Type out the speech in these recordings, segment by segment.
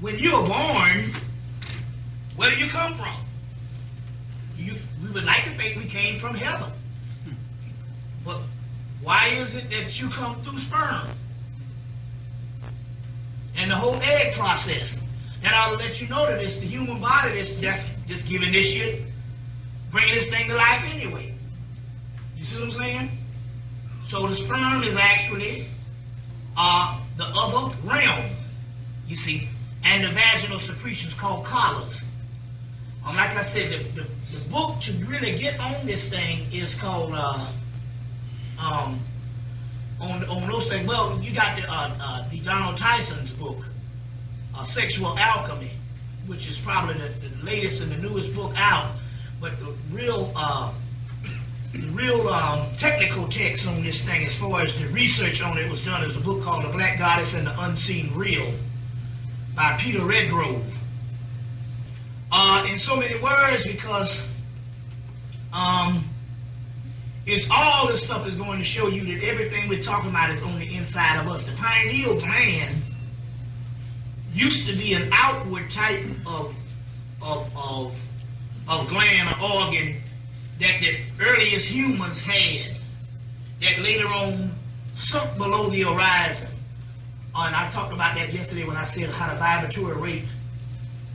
when you were born, where do you come from? We would like to think we came from heaven. But why is it that you come through sperm? And the whole egg process. That ought to let you know that it's the human body that's just giving this shit, bringing this thing to life anyway. You see what I'm saying? So the sperm is actually the other realm, you see, and the vaginal secretions called collars. Like I said, the book to really get on this thing is called on those things. Well, you got the Donald Tyson's book, Sexual Alchemy, which is probably the latest and the newest book out. But the real technical text on this thing, as far as the research on it was done, is a book called The Black Goddess and the Unseen Real by Peter Redgrove. In so many words, because it's all this stuff is going to show you that everything we're talking about is on the inside of us. The pineal gland used to be an outward type of gland or organ that the earliest humans had, that later on sunk below the horizon. And I talked about that yesterday when I said how the vibratory rate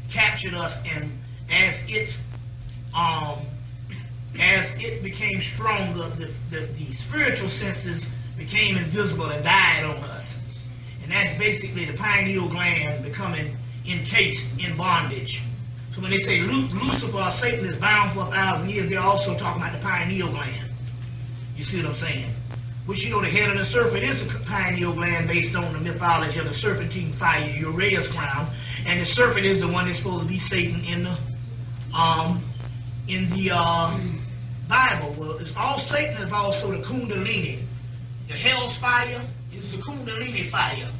captured us, and as it became stronger, the spiritual senses became invisible and died on us. And that's basically the pineal gland becoming encased in bondage. So when they say Lucifer or Satan is bound for 1,000 years, they're also talking about the pineal gland. You see what I'm saying? Which, you know, the head of the serpent is the pineal gland, based on the mythology of the serpentine fire, Uraeus crown. And the serpent is the one that's supposed to be Satan in the Bible. Well, Satan is also the Kundalini. The hell's fire is the Kundalini fire.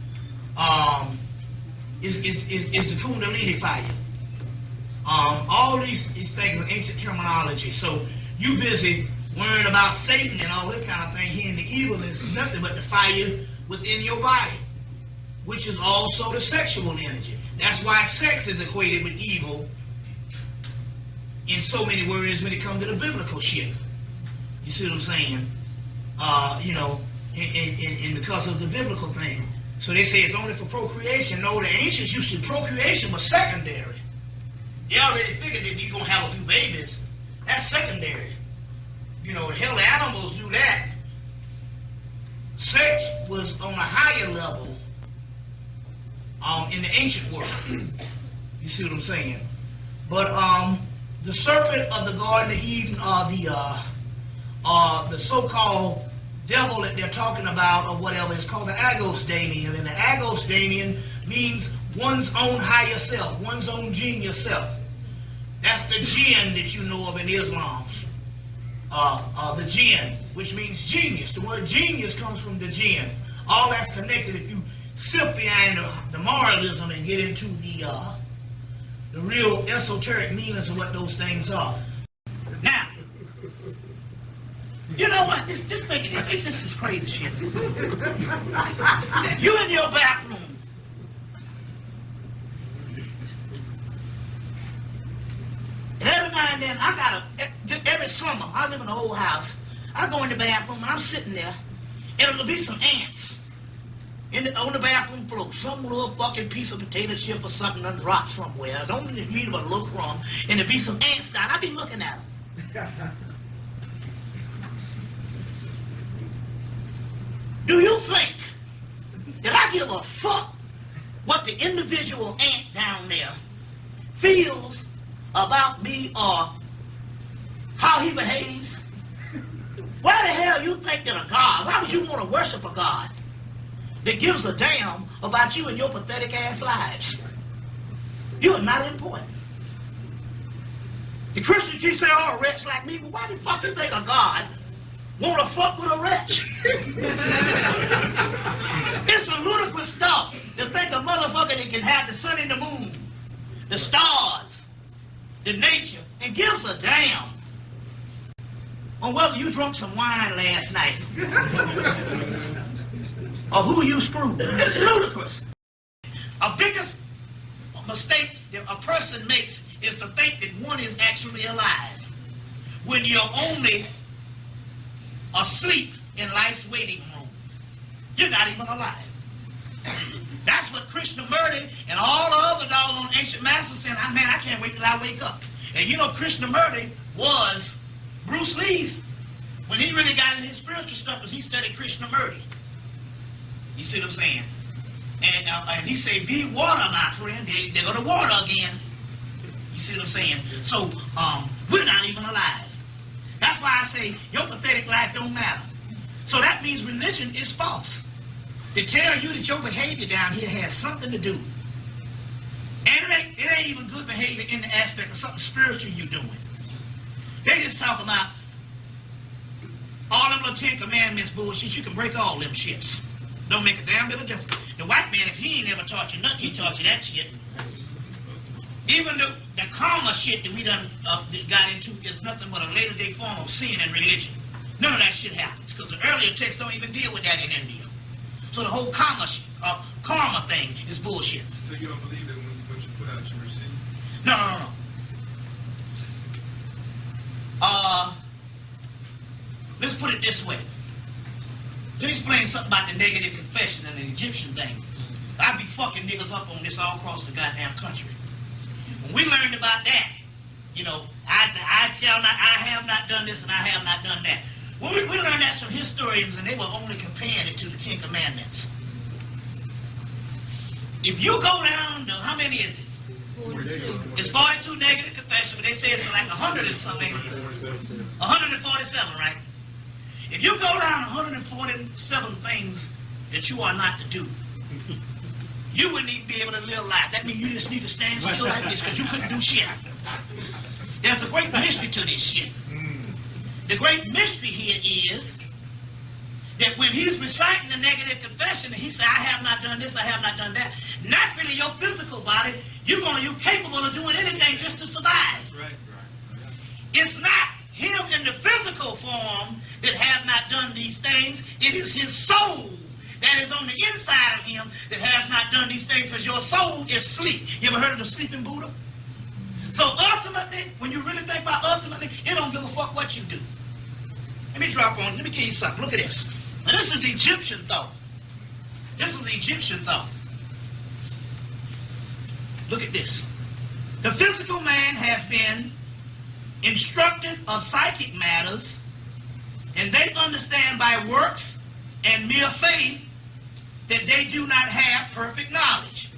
Is the Kundalini fire. All these things are ancient terminology. So you busy worrying about Satan and all this kind of thing. Here in the evil is nothing but the fire within your body, which is also the sexual energy. That's why sex is equated with evil in so many words when it comes to the biblical shit. You see what I'm saying? You know, and because of the biblical thing. So they say it's only for procreation. No, the ancients used to, procreation was secondary. They already figured that you're going to have a few babies. That's secondary. You know, hell, the animals do that. Sex was on a higher level in the ancient world. You see what I'm saying? But the serpent of the Garden of Eden, the so-called devil that they're talking about, or whatever, is called the Agos Damien. And the Agos Damien means one's own higher self, one's own genius self. That's the jinn that you know of in Islam. The jinn, which means genius. The word genius comes from the jinn. All that's connected. If you sip behind the moralism and get into the real esoteric meanings of what those things are. Now, you know what? Just think of this. This is crazy shit. You in your bathroom. And every now and then, every summer, I live in an old house. I go in the bathroom and I'm sitting there, and it'll be some ants on the bathroom floor. Some little fucking piece of potato chip or something done dropped somewhere. I don't mean but a little crumb, and there'll be some ants down. I be looking at them. Do you think that I give a fuck what the individual ant down there feels about me or how he behaves? Why the hell you think that a God, why would you want to worship a God that gives a damn about you and your pathetic ass lives? You are not important. The Christians keep saying, oh, a wretch like me, but why the fuck you think a God want to fuck with a wretch? It's a ludicrous stuff to think a motherfucker that can have the sun and the moon, the stars, the nature, and gives a damn on whether you drunk some wine last night or who you screwed. It's ludicrous. A big a person makes is to think that one is actually alive when you're only asleep in life's waiting room. You're not even alive. That's what Krishnamurti and all the other doggone ancient masters saying, man, I can't wait till I wake up. And you know, Krishnamurti was Bruce Lee's, when he really got in his spiritual stuff, was he studied Krishnamurti. You see what I'm saying? And he said, be water, my friend. They're going to water again. You see what I'm saying? So, we're not even alive. That's why I say, your pathetic life don't matter. So that means religion is false. To tell you that your behavior down here has something to do. And it ain't even good behavior in the aspect of something spiritual you're doing. They just talk about all them little 10 commandments bullshit. You can break all them shits. Don't make a damn bit of difference. The white man, if he ain't ever taught you nothing, he taught you that shit. Even the karma shit that we done got into is nothing but a later day form of sin and religion. None of that shit happens because the earlier texts don't even deal with that in India. So the whole karma thing is bullshit. So you don't believe it when you put out your receipt? No. Let's put it this way. Let me explain something about the negative confession and the Egyptian thing. I be fucking niggas up on this all across the goddamn country. When we learned about that, you know, I have not done this and I have not done that. We learned that from historians, and they were only comparing it to the 10 Commandments. If you go down to, how many is it? 42. It's 42 negative confession, but they say it's like 100 and something. 147, right? If you go down 147 things that you are not to do, you wouldn't even be able to live life. That means you just need to stand still like this because you couldn't do shit. There's a great mystery to this shit. The great mystery here is that when he's reciting the negative confession, he said, I have not done this, I have not done that. Naturally, your physical body, you're capable of doing anything just to survive. Right. It's not him in the physical form that have not done these things. It is his soul that is on the inside of him that has not done these things because your soul is sleep. You ever heard of the sleeping Buddha? So ultimately, when you really think about ultimately, it don't give a fuck what you do. Let me let me give you something. Look at this. Now this is the Egyptian thought. Look at this. The physical man has been instructed of psychic matters, and they understand by works and mere faith that they do not have perfect knowledge.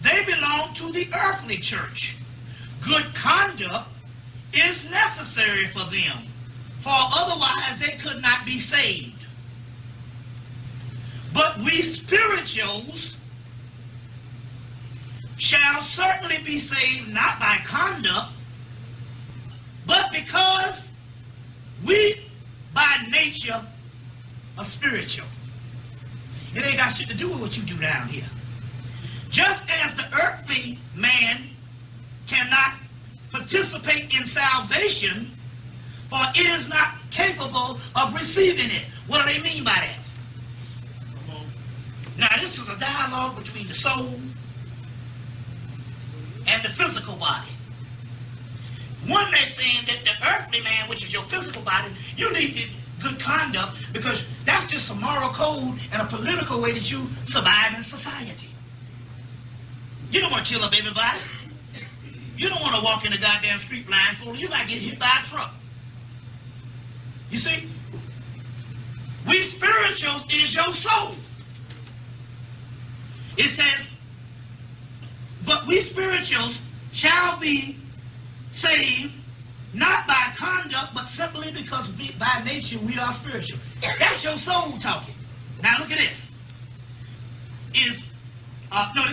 They belong to the earthly church. Good conduct is necessary for them, for otherwise they could not be saved. But we spirituals shall certainly be saved not by conduct, but because we by nature are spiritual. It ain't got shit to do with what you do down here. Just as the earthly man cannot participate in salvation, for it is not capable of receiving it. What do they mean by that? Now this is a dialogue between the soul and the physical body. One, they're saying that the earthly man, which is your physical body, you need good conduct because that's just a moral code and a political way that you survive in society. You don't want to kill up everybody. You don't want to walk in the goddamn street blindfolded. You might get hit by a truck. You see? We spirituals is your soul. It says, but we spirituals shall be saved not by conduct, but simply because by nature we are spiritual. That's your soul talking. Now look at this. It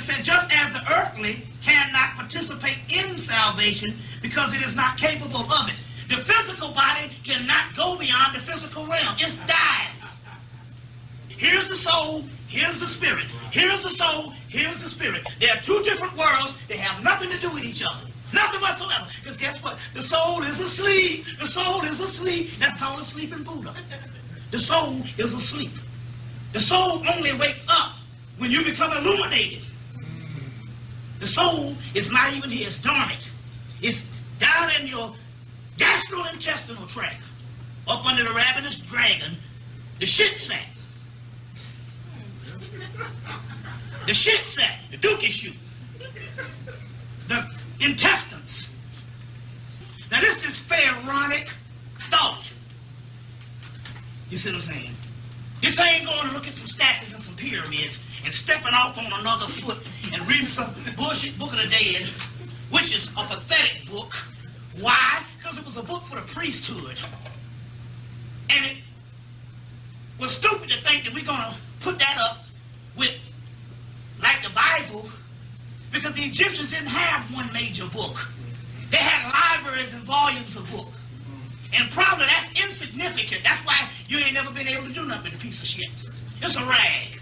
said, just as the earthly cannot participate in salvation because it is not capable of it. The physical body cannot go beyond the physical realm. It dies. Here's the soul, here's the spirit. Here's the soul, here's the spirit. They are two different worlds. They have nothing to do with each other. Nothing whatsoever. Because guess what? The soul is asleep. The soul is asleep. That's called a sleeping Buddha. The soul is asleep. The soul only wakes up when you become illuminated. The soul is not even here. It's dormant. It's down in your gastrointestinal tract, up under the ravenous dragon, the shit sack. The shit sack, the dookie shoot, the intestines. Now this is pharaonic thought. You see what I'm saying? This ain't going to look at some statues and some pyramids and stepping off on another foot and reading some bullshit book of the dead, which is a pathetic book. Why? Because it was a book for the priesthood. And it was stupid to think that we're going to put that up with, like the Bible, because the Egyptians didn't have one major book. They had libraries and volumes of books. And probably that's insignificant. That's why you ain't never been able to do nothing with a piece of shit. It's a rag.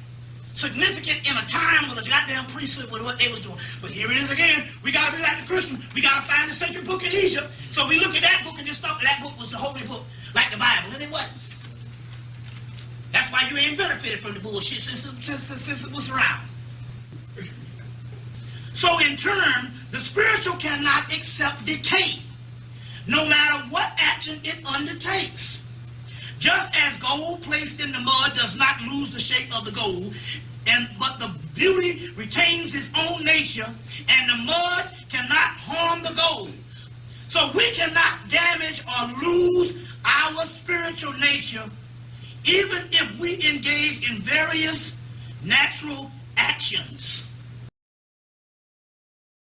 Significant in a time where the goddamn priesthood was what they was doing. But here it is again. We got to be like the Christians. We got to find the sacred book in Egypt. So we look at that book and just thought that book was the holy book, like the Bible. And it wasn't. That's why you ain't benefited from the bullshit since it was around. So in turn, the spiritual cannot accept decay, no matter what action it undertakes. Just as gold placed in the mud does not lose the shape of the gold, but the beauty retains its own nature, and the mud cannot harm the gold. So we cannot damage or lose our spiritual nature, even if we engage in various natural actions.